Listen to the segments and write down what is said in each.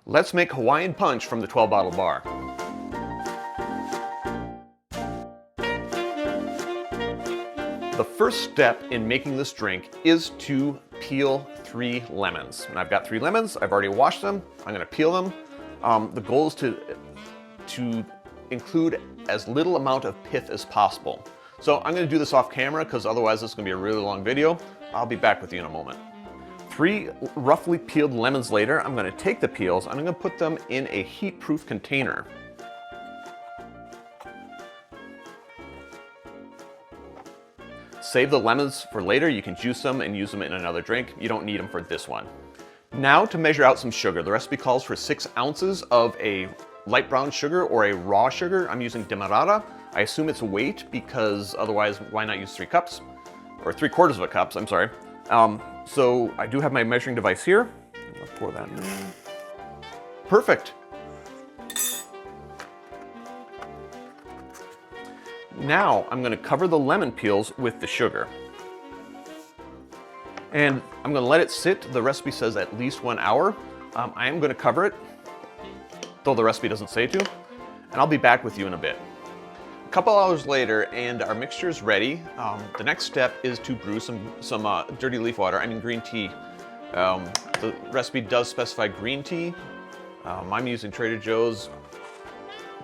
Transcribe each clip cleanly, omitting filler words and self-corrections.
Let's make Hawaiian Punch from the 12-bottle bar. The first step in making this drink is to peel 3 lemons. And I've got 3 lemons, I've already washed them, I'm gonna peel them. The goal is to include as little amount of pith as possible. So I'm gonna do this off camera because otherwise this is gonna be a really long video. I'll be back with you in a moment. 3 roughly peeled lemons later, I'm gonna take the peels and I'm gonna put them in a heat-proof container. Save the lemons for later. You can juice them and use them in another drink. You don't need them for this one. Now to measure out some sugar. The recipe calls for 6 ounces of a light brown sugar or a raw sugar. I'm using demerara. I assume it's a weight because otherwise why not use 3 cups? Or 3/4 of a cup, I'm sorry. So I do have my measuring device here. I'll pour that in. Perfect. Now I'm going to cover the lemon peels with the sugar. And I'm going to let it sit. The recipe says at least 1 hour. I am going to cover it, though the recipe doesn't say to. And I'll be back with you in a bit. A couple hours later and our mixture is ready. The next step is to brew some dirty leaf water, green tea. The recipe does specify green tea. I'm using Trader Joe's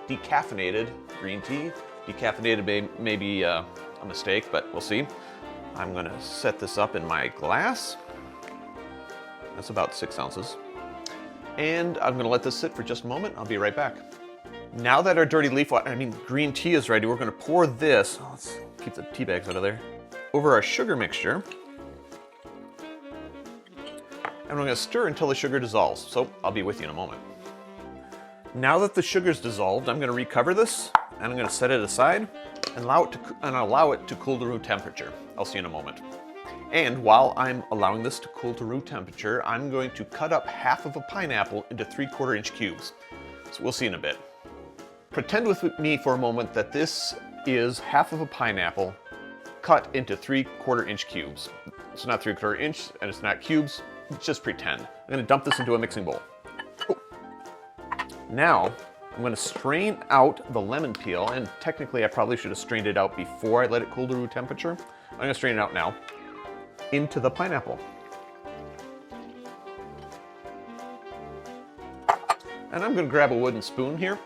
decaffeinated green tea. Decaffeinated may be a mistake, but we'll see. I'm gonna set this up in my glass. That's about 6 ounces. And I'm gonna let this sit for just a moment. I'll be right back. Now that our dirty leaf water, green tea is ready, we're gonna pour this, let's keep the tea bags out of there, over our sugar mixture. And we're gonna stir until the sugar dissolves. So I'll be with you in a moment. Now that the sugar's dissolved, I'm gonna recover this and I'm gonna set it aside and allow it to cool to room temperature. I'll see you in a moment. And while I'm allowing this to cool to room temperature, I'm going to cut up half of a pineapple into 3/4 inch cubes. So we'll see in a bit. Pretend with me for a moment that this is half of a pineapple cut into 3/4 inch cubes. It's not 3/4 inch and it's not cubes, just pretend. I'm gonna dump this into a mixing bowl. Oh. Now, I'm gonna strain out the lemon peel, and technically I probably should have strained it out before I let it cool to room temperature. I'm gonna strain it out now into the pineapple. And I'm gonna grab a wooden spoon here.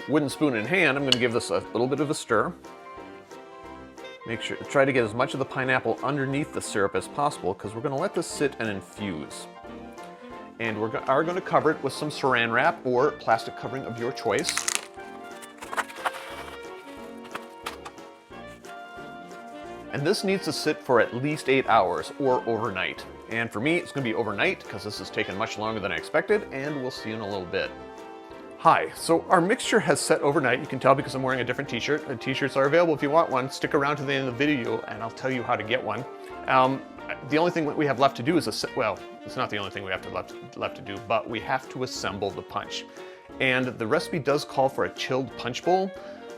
Wooden spoon in hand, I'm gonna give this a little bit of a stir. Try to get as much of the pineapple underneath the syrup as possible because we're gonna let this sit and infuse. And we are gonna cover it with some saran wrap or plastic covering of your choice. And this needs to sit for at least 8 hours or overnight. And for me, it's gonna be overnight because this has taken much longer than I expected, and we'll see you in a little bit. Hi, so our mixture has set overnight. You can tell because I'm wearing a different t-shirt. The t-shirts are available if you want one. Stick around to the end of the video and I'll tell you how to get one. The only thing that we have left to do is, well, it's not the only thing we have left to do, but we have to assemble the punch. And the recipe does call for a chilled punch bowl.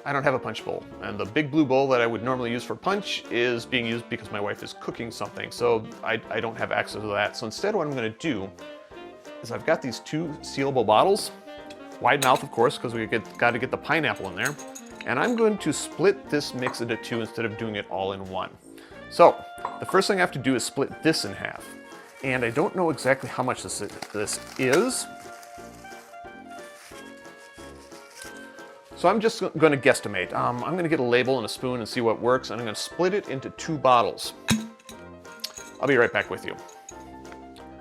I don't have a punch bowl. And the big blue bowl that I would normally use for punch is being used because my wife is cooking something. So I don't have access to that. So instead what I'm gonna do is I've got these 2 sealable bottles. Wide mouth, of course, because we got to get the pineapple in there. And I'm going to split this mix into 2 instead of doing it all in one. So the first thing I have to do is split this in half. And I don't know exactly how much this is. So I'm just going to guesstimate. I'm going to get a label and a spoon and see what works. And I'm going to split it into 2 bottles. I'll be right back with you.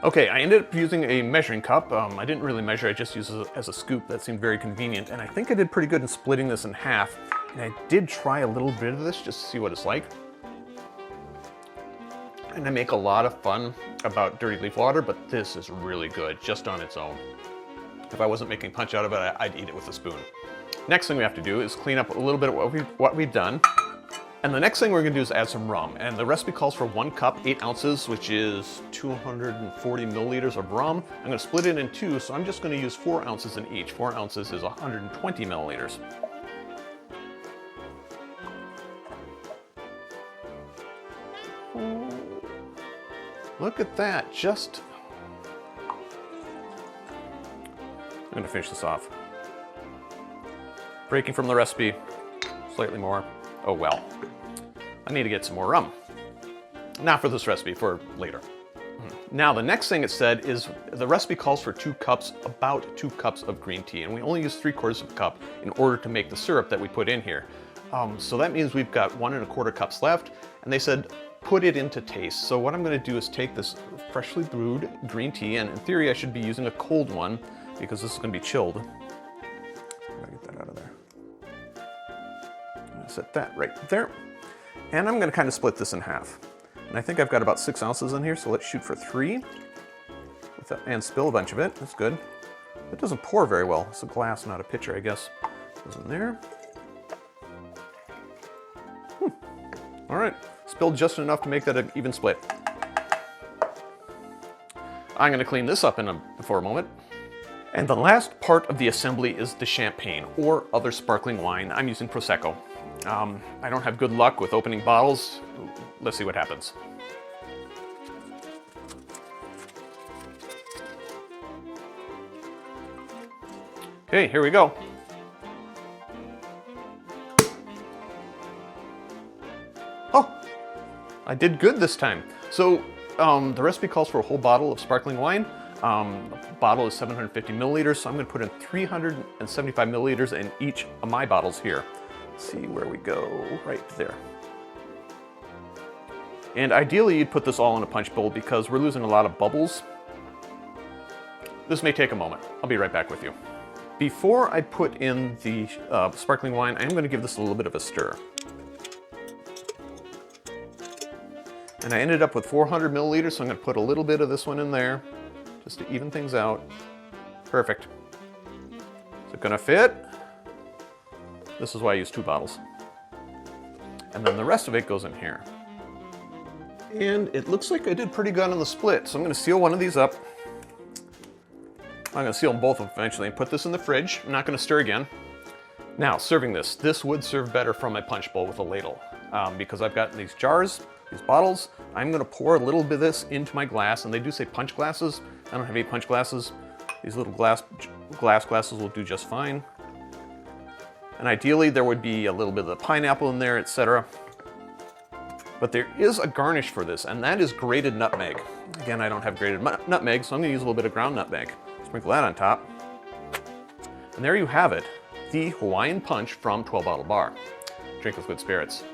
Okay, I ended up using a measuring cup. I didn't really measure, I just used it as a scoop. That seemed very convenient, and I think I did pretty good in splitting this in half. And I did try a little bit of this just to see what it's like. And I make a lot of fun about dirty leaf water, but this is really good just on its own. If I wasn't making punch out of it, I'd eat it with a spoon. Next thing we have to do is clean up a little bit of what we've done. And the next thing we're gonna do is add some rum. And the recipe calls for 1 cup, 8 ounces, which is 240 milliliters of rum. I'm gonna split it in 2, so I'm just gonna use 4 ounces in each. 4 ounces is 120 milliliters. Look at that, gonna finish this off. Breaking from the recipe, slightly more. Oh well. I need to get some more rum. Not for this recipe, for later. Now the next thing it said is the recipe calls for 2 cups, about 2 cups of green tea, and we only use 3/4 of a cup in order to make the syrup that we put in here. So that means we've got 1 1/4 cups left, and they said put it into taste. So what I'm going to do is take this freshly brewed green tea, and in theory I should be using a cold one because this is going to be chilled. I'm going to get that out of there. I'm going to set that right there, and I'm going to kind of split this in half. And I think I've got about 6 ounces in here, so let's shoot for 3. And spill a bunch of it, that's good. It doesn't pour very well. It's a glass, not a pitcher, I guess. Goes in there. All right, spilled just enough to make that an even split. I'm gonna clean this up for a moment. And the last part of the assembly is the champagne, or other sparkling wine. I'm using Prosecco. I don't have good luck with opening bottles. Let's see what happens. Okay, here we go. Oh, I did good this time. So the recipe calls for a whole bottle of sparkling wine. The bottle is 750 milliliters, so I'm going to put in 375 milliliters in each of my bottles here. Let's see where we go, right there. And ideally you'd put this all in a punch bowl because we're losing a lot of bubbles. This may take a moment. I'll be right back with you. Before I put in the sparkling wine, I'm going to give this a little bit of a stir. And I ended up with 400 milliliters, so I'm going to put a little bit of this one in there just to even things out. Perfect. Is it going to fit? This is why I use 2 bottles. And then the rest of it goes in here. And it looks like I did pretty good on the split, so I'm going to seal one of these up. I'm going to seal them both eventually and put this in the fridge. I'm not going to stir again. Now, serving this. This would serve better from my punch bowl with a ladle because I've got these jars, these bottles. I'm going to pour a little bit of this into my glass, and they do say punch glasses. I don't have any punch glasses. These little glass glasses will do just fine. And ideally, there would be a little bit of the pineapple in there, etc. But there is a garnish for this, and that is grated nutmeg. Again, I don't have grated nutmeg, so I'm going to use a little bit of ground nutmeg. Sprinkle that on top. And there you have it, the Hawaiian Punch from 12 Bottle Bar. Drink with good spirits.